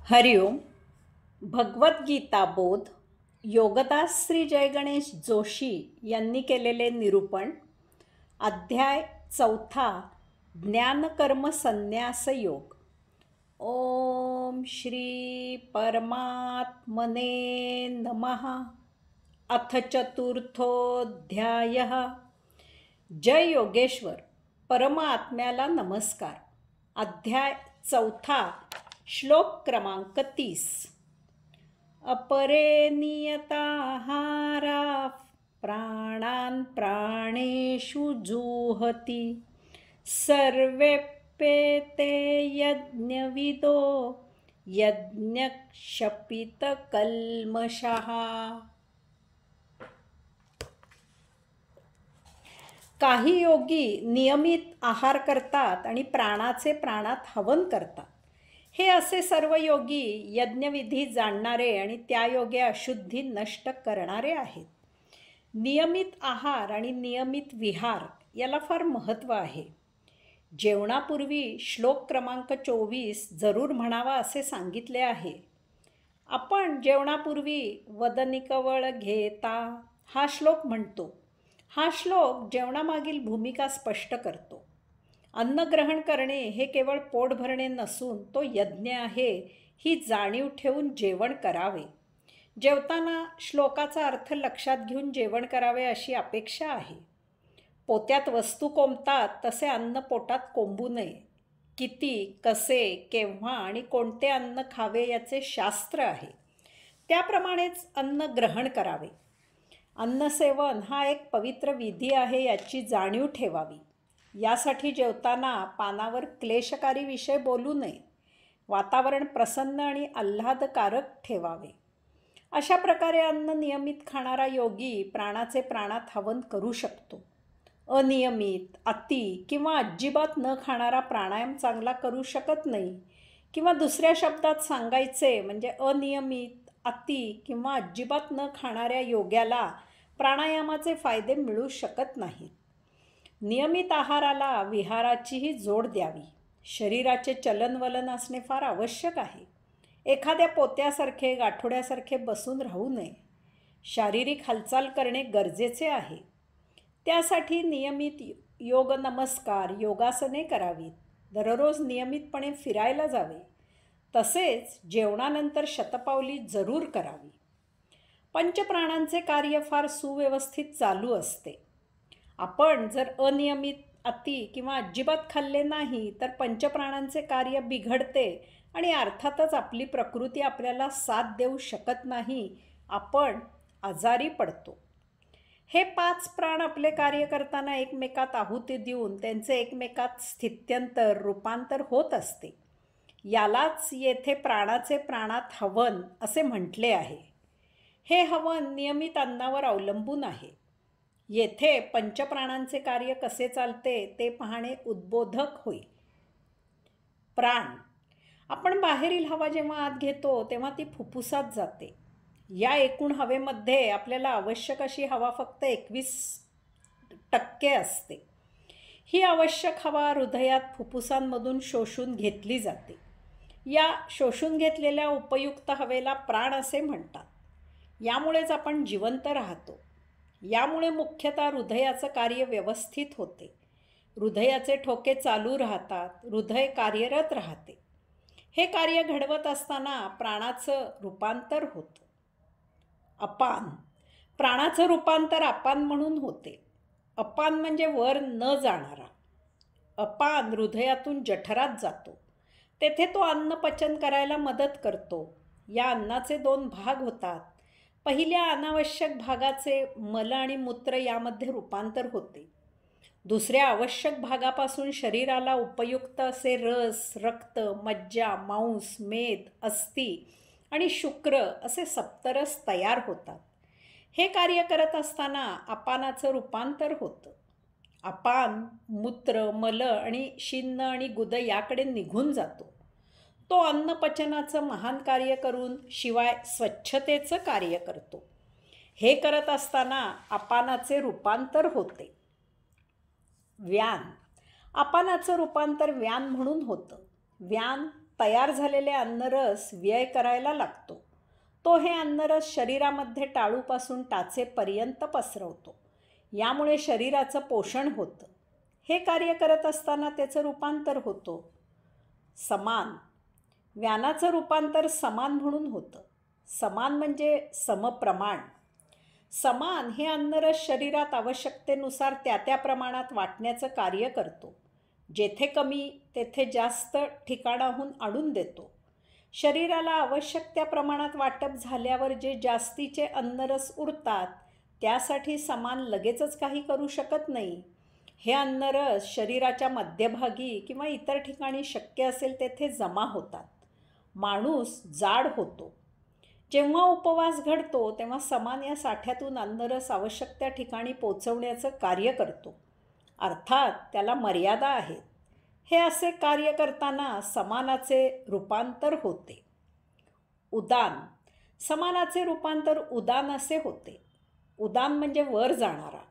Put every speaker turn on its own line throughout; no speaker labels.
हरिओम. भगवद्गीता बोध योगदास श्री जयगणेश जोशी यांनी केलेले निरूपण. अध्याय 4. ज्ञानकर्म संन्यास योग. ओम श्री परमात्मने नमः. अथ चतुर्थोऽध्यायः. जय योगेश्वर. परमात्म्याला नमस्कार. अध्याय 4. श्लोक क्रमांक 30. अपरे नियताहारा प्राणान् प्राणेषु जुहति सर्वेप्येते यज्ञविदो यज्ञक्षपितकल्मषः. काही योगी नियमित आहार करतात आणि प्राणाचे प्राणात हवन करतात. हे असे सर्व योगी यज्ञविधी जाणणारे आणि त्या योगे अशुद्धी नष्ट करणारे आहेत. नियमित आहार आणि नियमित विहार याला फार महत्त्व आहे. जेवणापूर्वी श्लोक क्रमांक 24 जरूर म्हणावा असे सांगितले आहे. आपण जेवणापूर्वी वदनिकवळ घेता हा श्लोक म्हणतो. हा श्लोक जेवणामागील भूमिका स्पष्ट करतो. अन्न ग्रहण करणे हे केवळ पोट भरणे नसून तो यज्ञ आहे ही जाणीव ठेवून जेवण करावे. जेवताना श्लोकाचा अर्थ लक्षात घेऊन जेवण करावे अशी अपेक्षा आहे. पोत्यात वस्तू कोंबतात तसे अन्न पोटात कोंबू नये. किती, कसे, केव्हा आणि कोणते अन्न खावे याचे शास्त्र आहे. त्याप्रमाणेच अन्न ग्रहण करावे. अन्नसेवन हा एक पवित्र विधी आहे याची जाणीव ठेवावी. यासाठी जेवताना पानावर क्लेशकारी विषय बोलू नये. वातावरण प्रसन्न आणि आल्हादकारक ठेवावे. अशा प्रकारे अन्न नियमित खाणारा योगी प्राणाचे प्राणात हवन करू शकतो. अनियमित, अति किंवा अजिबात न खाणारा प्राणायाम चांगला करू शकत नाही. किंवा दुसऱ्या शब्दात सांगायचे म्हणजे अनियमित, अति किंवा अजिबात न खाणाऱ्या योग्याला प्राणायामाचे फायदे मिळू शकत नाहीत. नियमित आहाराला विहाराचीही जोड द्यावी. शरीराचे चलनवलन असणे फार आवश्यक आहे. एखाद्या पोत्यासारखे गाठोड्यासारखे बसून राहू नये. शारीरिक हालचाल करणे गरजेचे आहे. त्यासाठी नियमित योग नमस्कार, योगासने करावीत. दररोज नियमितपणे फिरायला जावे. तसेच जेवणानंतर शतपावली जरूर करावी. पंचप्राणांचे कार्य फार सुव्यवस्थित चालू असते. आपण जर अनियमित, अति किंवा अजिबात खाल्ले नाही तर पंचप्राणांचे कार्य बिघडते आणि अर्थातच आपली प्रकृती आपल्याला साथ देऊ शकत नाही. आपण आजारी पडतो. हे 5 प्राण आपले कार्य करताना एकमेकात आहुती देऊन त्यांचे एकमेकात स्थित्यंतर, रूपांतर होत असते. यालाच येथे प्राणाचे प्राणात हवन असे म्हटले आहे. हे हवन नियमित अन्नावर अवलंबून आहे. येथे पंचप्राणांचे कार्य कसे चालते ते पाहणे उद्बोधक होईल. प्राण. आपण बाहेरील हवा जेव्हा आत घेतो तेव्हा ती फुफ्फुसात जाते. या एकूण हवेमध्ये आपल्याला आवश्यक अशी हवा फक्त 21% असते. ही आवश्यक हवा हृदयात फुफ्फुसांमधून शोषून घेतली जाते. या शोषून घेतलेल्या उपयुक्त हवेला प्राण असे म्हणतात. यामुळेच आपण जिवंत राहतो. यामुळे मुख्यतः हृदयाचं कार्य व्यवस्थित होते. हृदयाचे ठोके चालू राहतात. हृदय कार्यरत राहते. हे कार्य घडवत असताना प्राणाचं रूपांतर होतं. अपान. प्राणाचं रूपांतर अपान म्हणून होते. अपान म्हणजे वर न जाणारा. अपान हृदयातून जठरात जातो. तेथे तो अन्न पचन करायला मदत करतो. या अन्नाचे 2 भाग होतात. पहिल्या अनावश्यक भागाचे मल आणि मूत्र यामध्ये रूपांतर होते. दुसऱ्या आवश्यक भागापासून शरीराला उपयुक्त असे रस, रक्त, मज्जा, मांस, मेद, अस्थी आणि शुक्र असे सप्तरस तयार होतात. हे कार्य करत असताना अपानाचं रूपांतर होतं. अपान मूत्र, मल आणि शिन्न आणि गुद याकडे निघून जातो. तो अन्नपचनाचं महान कार्य करून शिवाय स्वच्छतेचं कार्य करतो. हे करत असताना अपानाचे रूपांतर होते. व्यान. अपानाचं रूपांतर व्यान म्हणून होतं. व्यान तयार झालेले अन्नरस व्यय करायला लागतो. तो हे अन्नरस शरीरामध्ये टाळूपासून टाचेपर्यंत पसरवतो. यामुळे शरीराचं पोषण होतं. हे कार्य करत असताना त्याचं रूपांतर होतं. समान. व्यानाचं रूपांतर समान म्हणून होतं. समान म्हणजे समप्रमाण. समान हे अन्नरस शरीरात आवश्यकतेनुसार त्या त्या प्रमाणात वाटण्याचं कार्य करतो. जेथे कमी तेथे जास्त ठिकाणाहून आणून देतो. शरीराला आवश्यक त्या प्रमाणात वाटप झाल्यावर जे जास्तीचे अन्नरस उरतात त्यासाठी समान लगेचच काही करू शकत नाही. हे अन्नरस शरीराच्या मध्यभागी किंवा इतर ठिकाणी शक्य असेल तेथे जमा होतात. माणूस जाड होतो. जेव्हा उपवास घडतो तेव्हा समान या साठ्यातून अन्नरस आवश्यक त्या ठिकाणी पोचवण्याचं कार्य करतो. अर्थात त्याला मर्यादा आहेत. हे असे कार्य करताना समानाचे रूपांतर होते. उदान. समानाचे रूपांतर उदान असे होते. उदान म्हणजे वर जाणारा.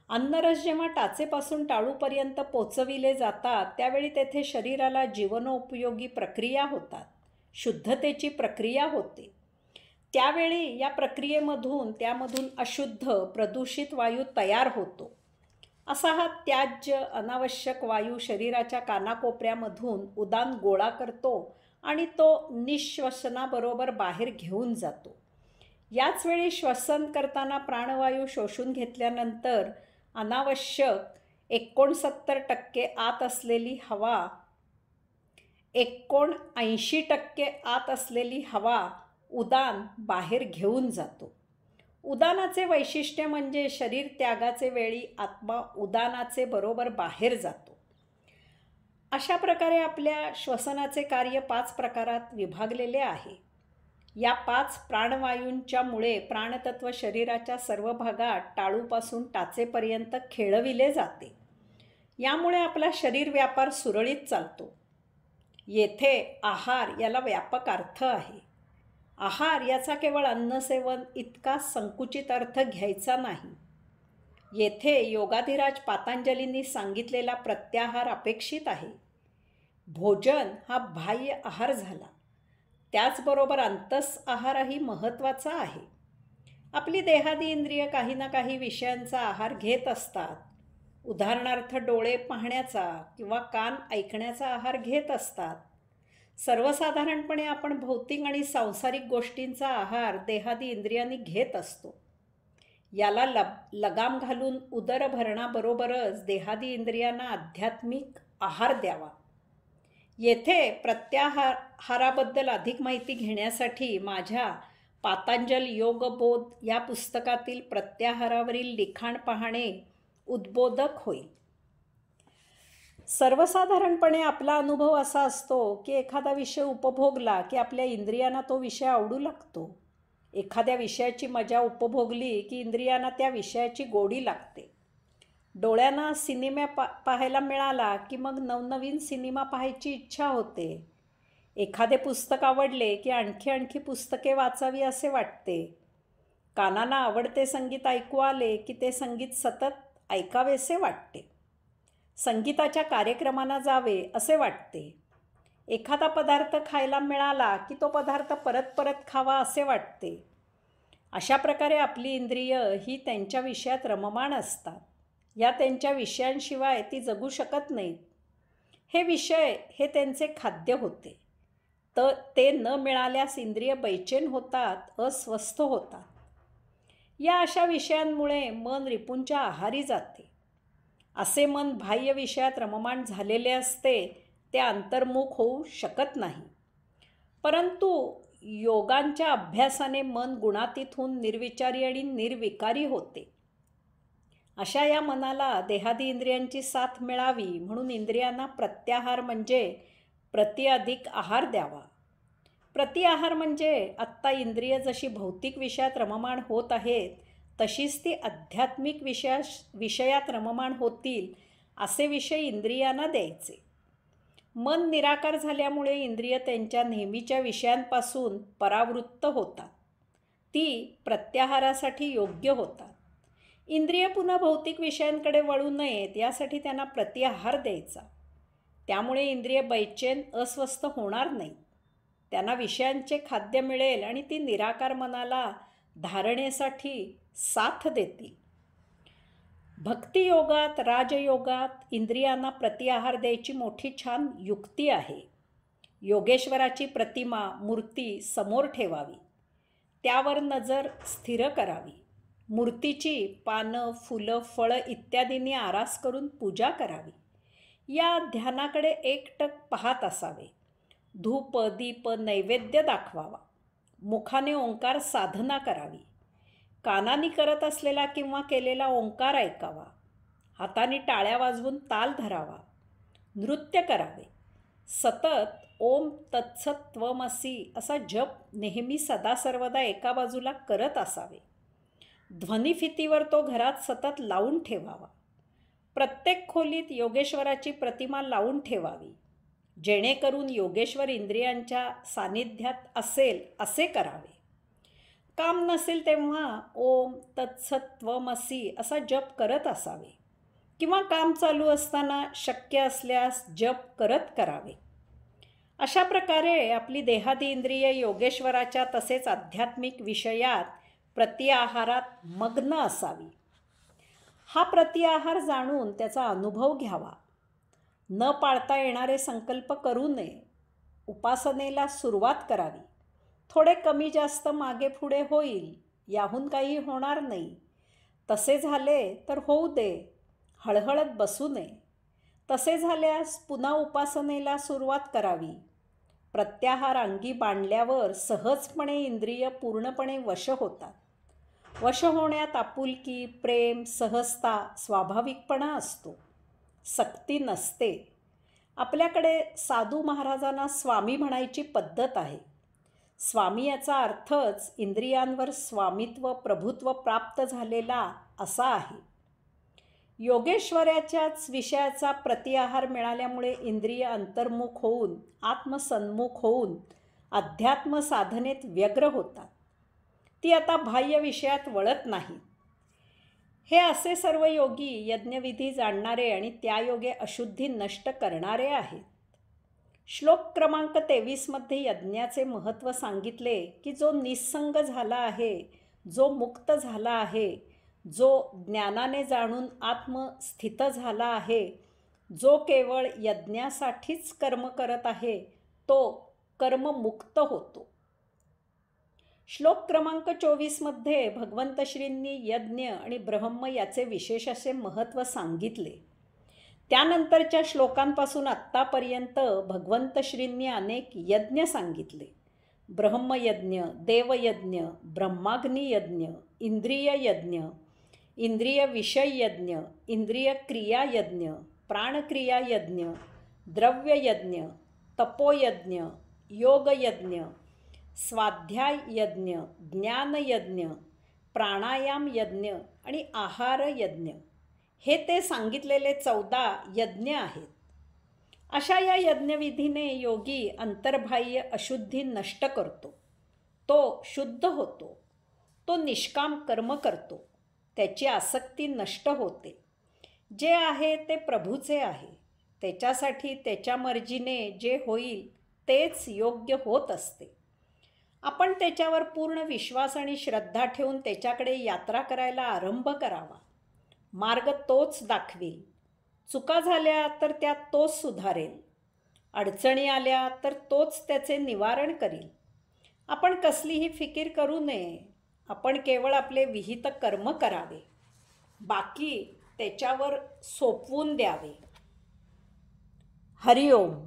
अन्नरस जेव्हा टाचेपासून टाळूपर्यंत पोचविले जातात त्यावेळी तेथे शरीराला जीवनोपयोगी प्रक्रिया होतात. शुद्धतेची प्रक्रिया होते. त्यावेळी या प्रक्रियेमधून त्यामधून अशुद्ध प्रदूषित वायू तयार होतो. असा हा त्याज्य अनावश्यक वायू शरीराच्या कानाकोपऱ्यामधून उदान गोळा करतो आणि तो निःश्वसनाबरोबर बाहेर घेऊन जातो. याच वेळी श्वसन करताना प्राणवायू शोषून घेतल्यानंतर अनावश्यक 69% आत असलेली हवा 79% आत असलेली हवा उदान बाहेर घेऊन जातो. उदानाचे वैशिष्ट्य म्हणजे शरीर त्यागाचे वेळी आत्मा उदानाचे बरोबर बाहेर जातो. अशा प्रकारे आपल्या श्वसनाचे कार्य 5 प्रकारात विभागलेले आहे. या 5 प्राणवायूंच्यामुळे प्राणतत्व शरीराच्या सर्व भागात टाळूपासून टाचेपर्यंत खेळविले जाते. यामुळे आपला शरीर व्यापार सुरळीत चालतो. येथे आहार याला व्यापक अर्थ आहे. आहार याचा केवळ अन्नसेवन इतका संकुचित अर्थ घ्यायचा नाही. येथे योगाधिराज पातंजलींनी सांगितलेला प्रत्याहार अपेक्षित आहे. भोजन हा बाह्य आहार झाला. त्याचबरोबर अंतस आहारही महत्त्वाचा आहे. आपली देहादी इंद्रिय काही ना काही विषयांचा आहार घेत असतात. उदाहरणार्थ डोळे पाहण्याचा किंवा कान ऐकण्याचा आहार घेत असतात. सर्वसाधारणपणे आपण भौतिक आणि सांसारिक गोष्टींचा आहार देहादी इंद्रियांनी घेत असतो. याला लगाम घालून उदरभरणाबरोबरच देहादी इंद्रियांना आध्यात्मिक आहार द्यावा. येथे प्रत्याहाराबद्दल अधिक माहिती घेण्यासाठी माझ्या पातंजल योगबोध या पुस्तकातील प्रत्याहारावरील लिखाण पाहणे उद्बोधक होईल. सर्वसाधारणपणे आपला अनुभव असा असतो की एखादा विषय उपभोगला की आपल्या इंद्रियांना तो विषय आवडू लागतो. एखाद्या विषयाची मजा उपभोगली की इंद्रियांना त्या विषयाची गोडी लागते. डोळ्यांना सिनेमा पाहायला मिळाला की मग नवनवीन सिनेमा पाहायची इच्छा होते. एखादे पुस्तक आवडले की आणखी पुस्तके वाचावी असे वाटते. कानांना आवडते संगीत ऐकू आले की ते संगीत सतत ऐकावेसे वाटते. संगीताच्या कार्यक्रमांना जावे असे वाटते. एखादा पदार्थ खायला मिळाला की तो पदार्थ परत खावा असे वाटते. अशा प्रकारे आपली इंद्रिय ही त्यांच्या विषयात रममाण असतात. या त्यांच्या विषयांशिवाय ती जगू शकत नाहीत. हे विषय हे त्यांचे खाद्य होते. तर ते न मिळाल्यास इंद्रिय बैचेन होतात, अस्वस्थ होतात. या अशा विषयांमुळे मन रिपुंच्या आहारी जाते. असे मन बाह्य विषयात रममाण झालेले असते. ते अंतर्मुख होऊ शकत नाही. परंतु योगांच्या अभ्यासाने मन गुणातीत होऊन निर्विचारी आणि निर्विकारी होते. अशा या मनाला देहादी इंद्रियांची साथ मिळावी म्हणून इंद्रियांना प्रत्याहार म्हणजे प्रति अधिक आहार द्यावा. प्रति आहार म्हणजे आत्ता इंद्रिय जशी भौतिक विषयात रममाण होत आहेत तशीच ती आध्यात्मिक विषयात रममाण होतील असे विषय इंद्रियांना द्यायचे. मन निराकार झाल्यामुळे इंद्रिय त्यांच्या नेहमीच्या विषयांपासून परावृत्त होतात. ती प्रत्याहारासाठी योग्य होतात. इंद्रिय पुन्हा भौतिक विषयांकडे वळू नयेत यासाठी त्यांना प्रतिआहार द्यायचा. त्यामुळे इंद्रिय बैचेन अस्वस्थ होणार नाही. त्यांना विषयांचे खाद्य मिळेल आणि ती निराकार मनाला धारणेसाठी साथ देतील. भक्तियोगात, राजयोगात इंद्रियांना प्रतिआहार द्यायची मोठी छान युक्ती आहे. योगेश्वराची प्रतिमा, मूर्ती समोर ठेवावी. त्यावर नजर स्थिर करावी. मूर्तीची पानं, फुलं, फळं इत्यादींनी आरास करून पूजा करावी. या ध्यानाकडे एकटक पाहत असावे. धूप, दीप, नैवेद्य दाखवावा. मुखाने ओंकार साधना करावी. कानाने करत असलेला किंवा केलेला ओंकार ऐकावा. हाताने टाळ्या वाजवून ताल धरावा. नृत्य करावे. सतत ओम तत्सत त्वमसी असा जप नेहमी सदा सर्वदा एका बाजूला करत असावे. ध्वनिफितीवर तो घरात सतत लावून ठेवावा. प्रत्येक खोलीत योगेश्वराची प्रतिमा लावून ठेवावी. जेणेकरून योगेश्वर इंद्रियांच्या सानिध्यात असेल असे करावे. काम नसेल तेव्हा ओम तत्सत त्वमसी असा जप करत असावे किंवा काम चालू असताना शक्य असल्यास जप करत करावे. अशा प्रकारे आपली देहादी इंद्रिय योगेश्वराच्या तसेच आध्यात्मिक विषयात प्रतिआहारात मग्न असावी. हा प्रतिआहार जाणून त्याचा अनुभव घ्यावा. न पाळता येणारे संकल्प करू नये. उपासनेला सुरुवात करावी. थोडे कमी जास्त मागे पुढे होईल, याहून काही होणार नाही. तसे झाले तर होऊ दे, हळहळत बसू नये. तसे झाल्यास पुन्हा उपासनेला सुरुवात करावी. प्रत्याहार अंगी बांधल्यावर सहजपणे इंद्रिय पूर्णपणे वश होतात. वश होण्यात आपुलकी, प्रेम, सहजता, स्वाभाविकपणा असतो. सक्ती नसते. आपल्याकडे साधू महाराजांना स्वामी म्हणायची पद्धत आहे. स्वामी याचा अर्थच इंद्रियांवर स्वामित्व, प्रभुत्व प्राप्त झालेला असा आहे. योगेश्वराच्याच विषयाचा प्रतिआहार मिळाल्यामुळे इंद्रिय अंतर्मुख होऊन, आत्मसन्मुख होऊन अध्यात्म साधनेत व्यग्र होतात. ती आता बाह्य विषयात वळत नाही. हे असे सर्व योगी यज्ञविधी जाणणारे आणि त्यायोगे अशुद्धी नष्ट करणारे आहेत. श्लोक क्रमांक 23मध्ये यज्ञाचे महत्त्व सांगितले की जो निस्संग झाला आहे, जो मुक्त झाला आहे, जो ज्ञानाने जाणून आत्मस्थित झाला आहे, जो केवळ यज्ञासाठीच कर्म करत आहे, तो कर्ममुक्त होतो. श्लोक क्रमांक 24मध्ये भगवंत श्रींनी यज्ञ आणि ब्रह्म याचे विशेष असे महत्त्व सांगितले. त्यानंतरच्या श्लोकांपासून आत्तापर्यंत भगवंत श्रींनी अनेक यज्ञ सांगितले. ब्रह्मयज्ञ, देवयज्ञ, ब्रह्माग्नी यज्ञ, इंद्रिय यज्ञ, इंद्रिय विषय यज्ञ, इंद्रिय क्रिया यज्ञ, प्राणक्रिया यज्ञ, द्रव्य यज्ञ, तपोयज्ञ, योगयज्ञ, स्वाध्याय यज्ञ, ज्ञानयज्ञ, प्राणायाम यज्ञ आणि आहार यज्ञ हे ते सांगितलेले 14 यज्ञ आहेत. अशा या यज्ञविधीने योगी अंतर्बाह्य अशुद्धी नष्ट करतो. तो शुद्ध होतो. तो निष्काम कर्म करतो. त्याची आसक्ती नष्ट होते. जे आहे ते प्रभूचे आहे. त्याच्यासाठी त्याच्या मर्जीने जे होईल तेच योग्य होत असते. आपण त्याच्यावर पूर्ण विश्वास आणि श्रद्धा ठेवून त्याच्याकडे यात्रा करायला आरंभ करावा. मार्ग तोच दाखवेल. चुका झाल्या तर त्यात तोच सुधारेल. अडचणी आल्या तर तोच त्याचे निवारण करील. आपण कसलीही फिकीर करू नये. आपण केवळ आपले विहित कर्म करावे. बाकी त्याच्यावर सोपवून द्यावे. हरिओम.